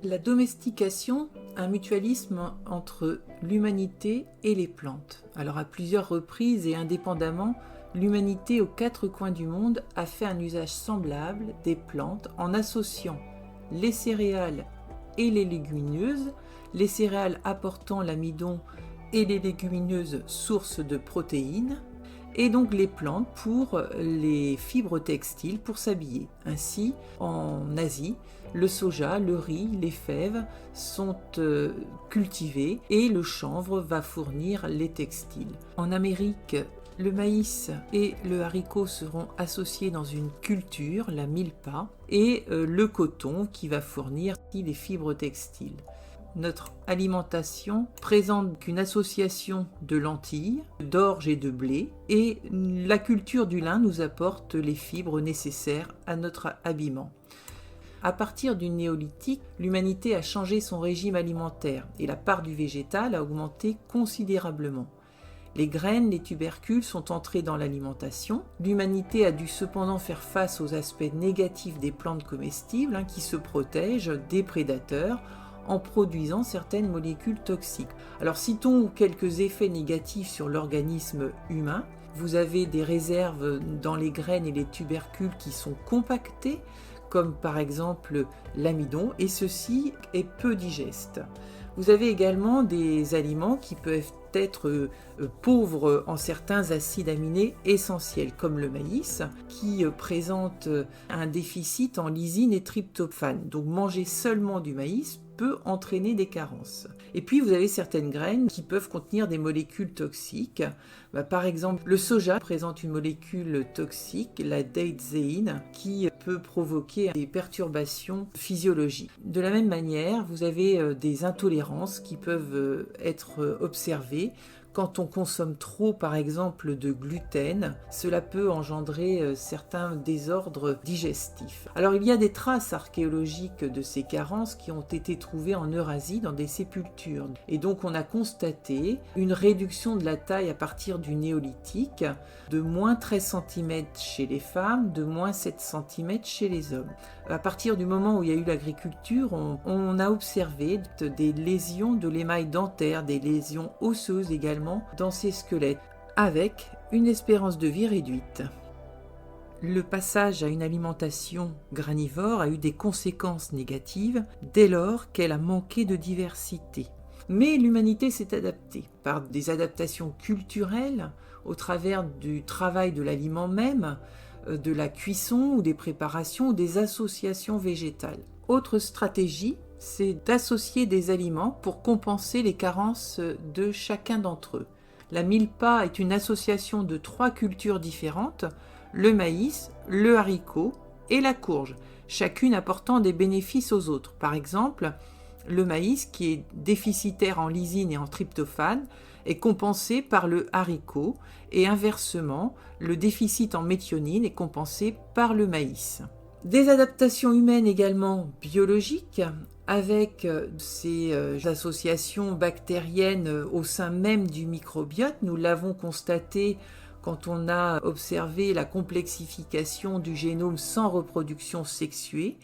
La domestication, un mutualisme entre l'humanité et les plantes. Alors à plusieurs reprises et indépendamment, l'humanité aux quatre coins du monde a fait un usage semblable des plantes en associant les céréales et les légumineuses, les céréales apportant l'amidon et les légumineuses source de protéines, et donc les plantes pour les fibres textiles pour s'habiller. Ainsi, en Asie, le soja, le riz, les fèves sont cultivés et le chanvre va fournir les textiles. En Amérique, le maïs et le haricot seront associés dans une culture, la milpa, et le coton qui va fournir les fibres textiles. Notre alimentation présente qu'une association de lentilles, d'orge et de blé, et la culture du lin nous apporte les fibres nécessaires à notre habillement. À partir du néolithique, l'humanité a changé son régime alimentaire et la part du végétal a augmenté considérablement. Les graines, les tubercules sont entrés dans l'alimentation. L'humanité a dû cependant faire face aux aspects négatifs des plantes comestibles qui se protègent des prédateurs en produisant certaines molécules toxiques. Alors citons quelques effets négatifs sur l'organisme humain. Vous avez des réserves dans les graines et les tubercules qui sont compactés, comme par exemple l'amidon, et ceci est peu digeste. Vous avez également des aliments qui peuvent être pauvres en certains acides aminés essentiels, comme le maïs, qui présente un déficit en lysine et tryptophane. Donc manger seulement du maïs peut entraîner des carences. Et puis vous avez certaines graines qui peuvent contenir des molécules toxiques. Par exemple, le soja présente une molécule toxique, la datezéine, qui peut provoquer des perturbations physiologiques. De la même manière, vous avez des intolérances qui peuvent être observées. Quand on consomme trop, par exemple, de gluten, cela peut engendrer certains désordres digestifs. Alors, il y a des traces archéologiques de ces carences qui ont été trouvées en Eurasie dans des sépultures. Et donc, on a constaté une réduction de la taille à partir du néolithique, de moins 13 cm chez les femmes, de moins 7 cm chez les hommes. À partir du moment où il y a eu l'agriculture, on a observé des lésions de l'émail dentaire, des lésions osseuses également dans ces squelettes, avec une espérance de vie réduite. Le passage à une alimentation granivore a eu des conséquences négatives dès lors qu'elle a manqué de diversité. Mais l'humanité s'est adaptée par des adaptations culturelles au travers du travail de l'aliment même, de la cuisson ou des préparations ou des associations végétales. Autre stratégie, c'est d'associer des aliments pour compenser les carences de chacun d'entre eux. La milpa est une association de 3 cultures différentes, le maïs, le haricot et la courge, chacune apportant des bénéfices aux autres. Par exemple, le maïs, qui est déficitaire en lysine et en tryptophane, est compensé par le haricot et inversement, le déficit en méthionine est compensé par le maïs. Des adaptations humaines également biologiques, avec ces associations bactériennes au sein même du microbiote. Nous l'avons constaté quand on a observé la complexification du génome sans reproduction sexuée.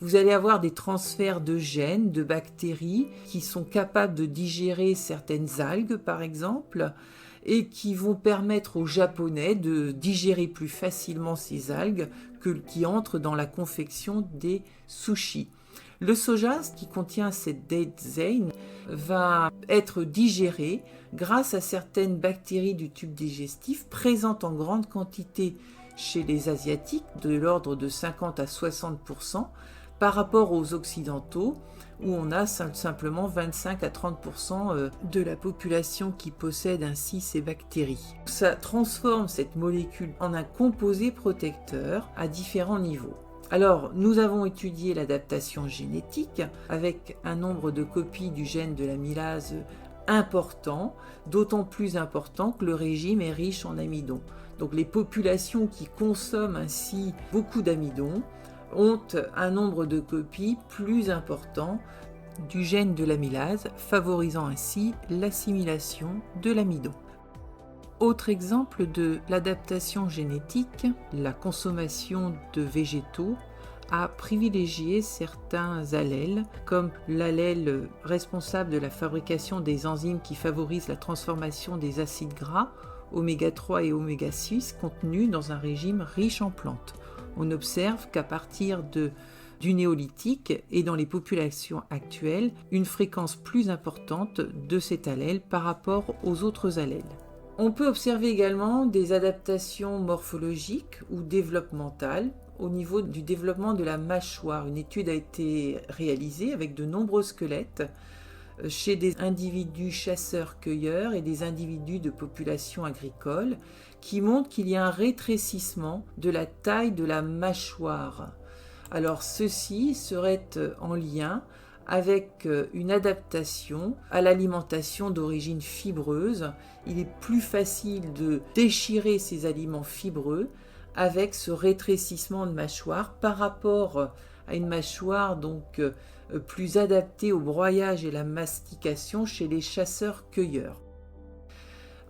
Vous allez avoir des transferts de gènes, de bactéries qui sont capables de digérer certaines algues par exemple, et qui vont permettre aux Japonais de digérer plus facilement ces algues qui entrent dans la confection des sushis. Le soja, qui contient cette datezéine, va être digéré grâce à certaines bactéries du tube digestif présentes en grande quantité chez les Asiatiques, de l'ordre de 50 à 60%, par rapport aux Occidentaux, où on a simplement 25 à 30% de la population qui possède ainsi ces bactéries. Ça transforme cette molécule en un composé protecteur à différents niveaux. Alors, nous avons étudié l'adaptation génétique avec un nombre de copies du gène de l'amylase important, d'autant plus important que le régime est riche en amidon. Donc les populations qui consomment ainsi beaucoup d'amidon ont un nombre de copies plus important du gène de l'amylase, favorisant ainsi l'assimilation de l'amidon. Autre exemple de l'adaptation génétique, la consommation de végétaux a privilégié certains allèles, comme l'allèle responsable de la fabrication des enzymes qui favorisent la transformation des acides gras, oméga 3 et oméga 6, contenus dans un régime riche en plantes. On observe qu'à partir du néolithique et dans les populations actuelles, une fréquence plus importante de cet allèle par rapport aux autres allèles. On peut observer également des adaptations morphologiques ou développementales au niveau du développement de la mâchoire. Une étude a été réalisée avec de nombreux squelettes chez des individus chasseurs-cueilleurs et des individus de population agricole qui montrent qu'il y a un rétrécissement de la taille de la mâchoire. Alors ceci serait en lien avec une adaptation à l'alimentation d'origine fibreuse. Il est plus facile de déchirer ces aliments fibreux avec ce rétrécissement de mâchoire par rapport à une mâchoire donc plus adaptée au broyage et la mastication chez les chasseurs-cueilleurs.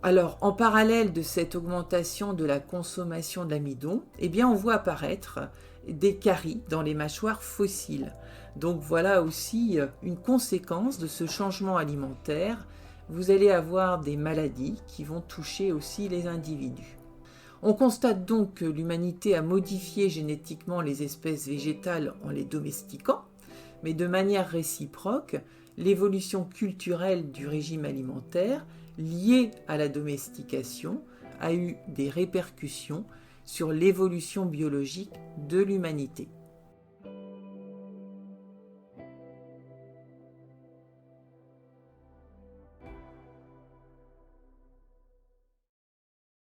Alors, en parallèle de cette augmentation de la consommation d'amidon, on voit apparaître des caries dans les mâchoires fossiles. Donc voilà aussi une conséquence de ce changement alimentaire. Vous allez avoir des maladies qui vont toucher aussi les individus. On constate donc que l'humanité a modifié génétiquement les espèces végétales en les domestiquant, mais de manière réciproque, l'évolution culturelle du régime alimentaire liée à la domestication a eu des répercussions sur l'évolution biologique de l'humanité.